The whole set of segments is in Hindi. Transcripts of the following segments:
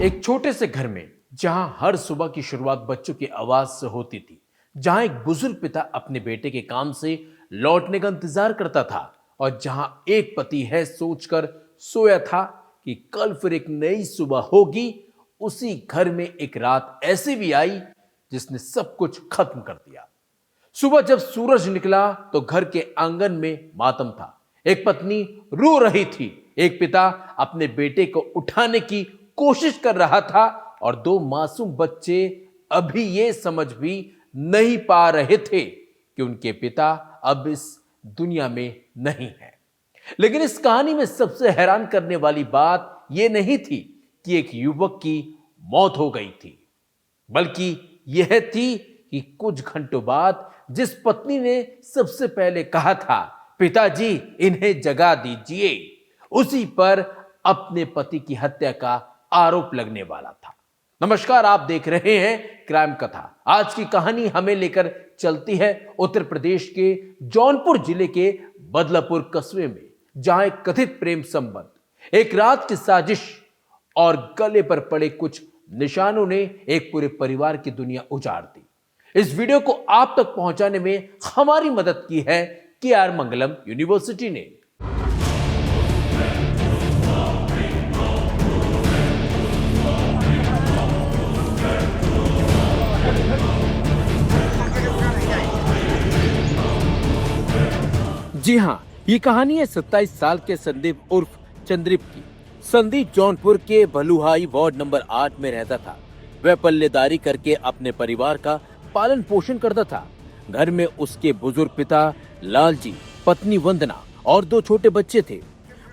एक छोटे से घर में जहां हर सुबह की शुरुआत बच्चों की आवाज से होती थी, जहां एक बुजुर्ग पिता अपने बेटे के काम से लौटने का इंतजार करता था और जहां एक पति है सोचकर सोया था कि कल फिर एक नई सुबह होगी, उसी घर में एक रात ऐसी भी आई जिसने सब कुछ खत्म कर दिया। सुबह जब सूरज निकला तो घर के आंगन में मातम था। एक पत्नी रो रही थी, एक पिता अपने बेटे को उठाने की कोशिश कर रहा था और दो मासूम बच्चे अभी ये समझ भी नहीं पा रहे थे कि उनके पिता अब इस दुनिया में नहीं है। लेकिन इस कहानी में सबसे हैरान करने वाली बात यह नहीं थी कि एक युवक की मौत हो गई थी, बल्कि यह थी कि कुछ घंटों बाद जिस पत्नी ने सबसे पहले कहा था, पिताजी इन्हें जगा दीजिए, उसी पर अपने पति की हत्या का आरोप लगने वाला था। नमस्कार, आप देख रहे हैं क्राइम कथा। आज की कहानी हमें लेकर चलती है उत्तर प्रदेश के जौनपुर जिले के बदलापुर कस्बे में, जहां एक कथित प्रेम संबंध, एक रात की साजिश और गले पर पड़े कुछ निशानों ने एक पूरे परिवार की दुनिया उजाड़ दी। इस वीडियो को आप तक पहुंचाने में हमारी मदद की है KR मंगलम यूनिवर्सिटी ने। जी हां, ये कहानी है 27 साल के संदीप उर्फ चंद्रिप की। संदीप जौनपुर के भलुहाई वार्ड नंबर 8 में रहता था। वह पल्लेदारी करके अपने परिवार का पालन पोषण करता था। घर में उसके बुजुर्ग पिता लालजी, पत्नी वंदना और दो छोटे बच्चे थे।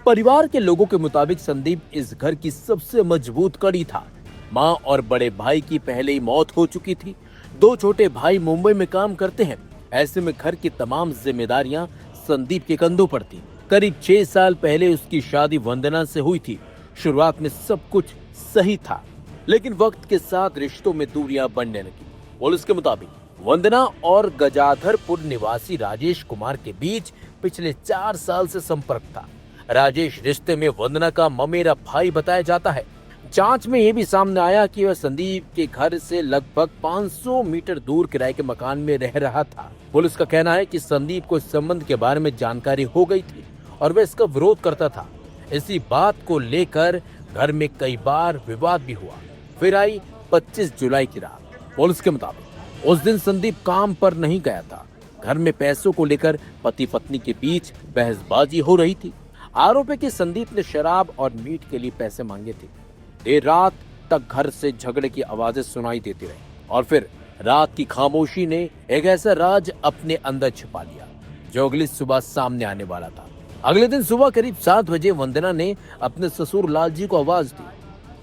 परिवार के लोगों के मुताबिक संदीप इस घर की सबसे मजबूत कड़ी था। माँ और बड़े भाई की पहले ही मौत हो चुकी थी। दो छोटे भाई मुंबई में काम करते हैं। ऐसे में घर की तमाम जिम्मेदारियां संदीप के कंधों पर थी। करीब 6 साल पहले उसकी शादी वंदना से हुई थी। शुरुआत में सब कुछ सही था, लेकिन वक्त के साथ रिश्तों में दूरियां बढ़ने लगी। पुलिस के मुताबिक वंदना और गजाधरपुर निवासी राजेश कुमार के बीच पिछले 4 साल से संपर्क था। राजेश रिश्ते में वंदना का ममेरा भाई बताया जाता है। जांच में यह भी सामने आया कि वह संदीप के घर से लगभग 500 मीटर दूर किराए के मकान में रह रहा था। पुलिस का कहना है कि संदीप को इस संबंध के बारे में जानकारी हो गई थी और वह इसका विरोध करता था। इसी बात को लेकर घर में कई बार विवाद भी हुआ। फिर आई 25 जुलाई की रात। पुलिस के मुताबिक उस दिन संदीप काम पर नहीं गया था। घर में पैसों को लेकर पति पत्नी के बीच बहसबाजी हो रही थी। आरोप है कि संदीप ने शराब और मीट के लिए पैसे मांगे थे। देर रात तक घर से झगड़े की आवाजें सुनाई देती रही और फिर रात की खामोशी ने एक ऐसा राज अपने अंदर छिपा लिया जो अगली सुबह सामने आने वाला था। अगले दिन सुबह करीब 7 बजे वंदना ने अपने ससुर लालजी को आवाज दी,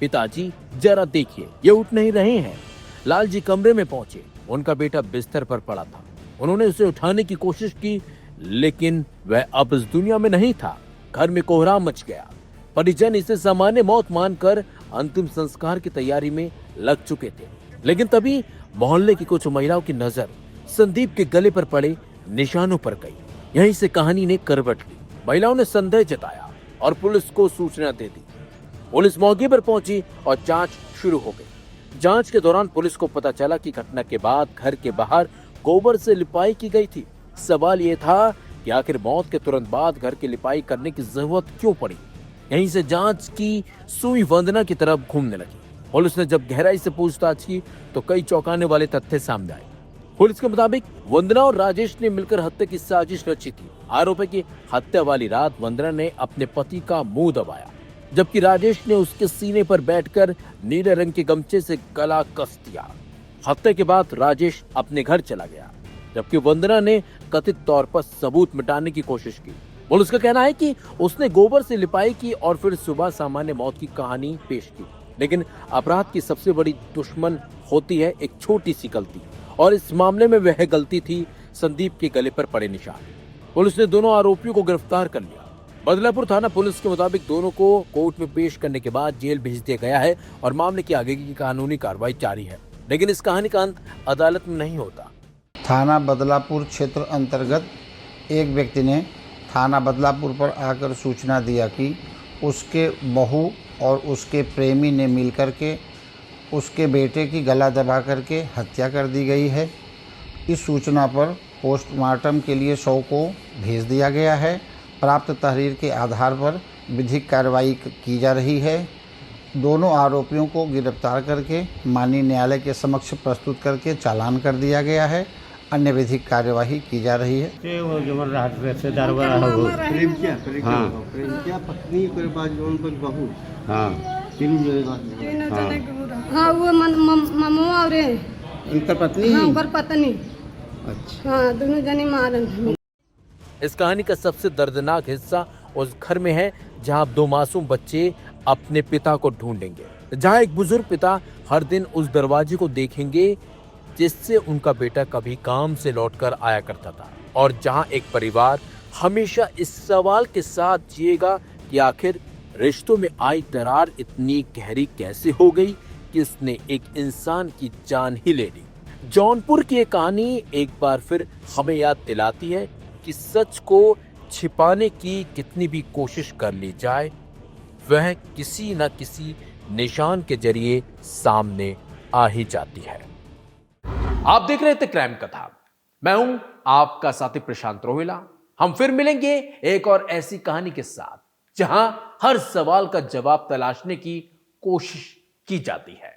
पिताजी जरा देखिए, ये उठ नहीं रहे हैं। लालजी कमरे में पहुंचे। उनका बेटा बिस्तर पर पड़ा था। उन्होंने उसे उठाने की कोशिश की, लेकिन वह अब इस दुनिया में नहीं था। घर में कोहराम मच गया। परिजन इसे सामान्य मौत मानकर अंतिम संस्कार की तैयारी में लग चुके थे। लेकिन तभी मोहल्ले की कुछ महिलाओं की नजर संदीप के गले पर पड़े निशानों पर गई। यहीं से कहानी ने करवट ली। महिलाओं ने संदेह जताया और पुलिस को सूचना दे दी। पुलिस मौके पर पहुंची और जांच शुरू हो गई। जांच के दौरान पुलिस को पता चला कि घटना के बाद घर के बाहर गोबर से लिपाई की गई थी। सवाल ये था कि आखिर मौत के तुरंत बाद घर की लिपाई करने की जरूरत क्यों पड़ी। यहीं से जांच की सुई वंदना की तरफ घूमने लगी। पुलिस ने जब गहराई से पूछताछ की तो कई चौंकाने वाले तथ्य सामने आए। पुलिस के मुताबिक वंदना और राजेश ने मिलकर हत्या की साजिश रची थी। आरोप है कि हत्या वाली रात वंदना ने अपने पति का मुंह दबाया, जबकि राजेश ने उसके सीने पर बैठकर नीले रंग के गमछे से गला कस दिया। हत्या के बाद राजेश अपने घर चला गया, जबकि वंदना ने कथित तौर पर सबूत मिटाने की कोशिश की। पुलिस का कहना है कि उसने गोबर से लिपाई की और फिर सुबह सामान्य मौत की कहानी पेश की। लेकिन अपराध की सबसे बड़ी दुश्मन होती है एक छोटी सी गलती, और इस मामले में वह गलती थी संदीप के गले पर पड़े निशान। पुलिस ने दोनों आरोपियों को गिरफ्तार कर लिया। बदलापुर थाना पुलिस के मुताबिक दोनों को कोर्ट में पेश करने के बाद जेल भेज दिया गया है और मामले की आगे की कानूनी कार्रवाई जारी है। लेकिन इस कहानी का अंत अदालत में नहीं होता। थाना बदलापुर क्षेत्र अंतर्गत एक व्यक्ति ने थाना बदलापुर पर आकर सूचना दिया कि उसके बहू और उसके प्रेमी ने मिलकर के उसके बेटे की गला दबा करके हत्या कर दी गई है। इस सूचना पर पोस्टमार्टम के लिए शव को भेज दिया गया है। प्राप्त तहरीर के आधार पर विधिक कार्रवाई की जा रही है। दोनों आरोपियों को गिरफ्तार करके माननीय न्यायालय के समक्ष प्रस्तुत करके चालान कर दिया गया है। अन्य विधिक कार्यवाही की जा रही है। ते वो जमन राहत वैसे दरबार हो प्रेम क्या हाँ। प्रेम क्या पत्नी के बाद जौन पर बहू हाँ तीन जने बात हाँ वो ममुआ और उनका पत्नी हाँ ओकर पत्नी अच्छा हाँ दोनों जने मारन। इस कहानी का सबसे दर्दनाक हिस्सा उस घर में है जहां 2 मासूम बच्चे अपने पिता को ढूंढेंगे, जहां एक बुजुर्ग पिता हर दिन उस दरवाजे को देखेंगे जिससे उनका बेटा कभी काम से लौटकर आया करता था, और जहां एक परिवार हमेशा इस सवाल के साथ जिएगा कि आखिर रिश्तों में आई दरार इतनी गहरी कैसे हो गई कि उसने एक इंसान की जान ही ले ली। जौनपुर की ये कहानी एक बार फिर हमें याद दिलाती है कि सच को छिपाने की कितनी भी कोशिश कर ली जाए, वह किसी न किसी निशान के जरिए सामने आ ही जाती है। आप देख रहे थे क्राइम कथा, मैं हूं आपका साथी प्रशांत रोहिला। हम फिर मिलेंगे एक और ऐसी कहानी के साथ जहां हर सवाल का जवाब तलाशने की कोशिश की जाती है।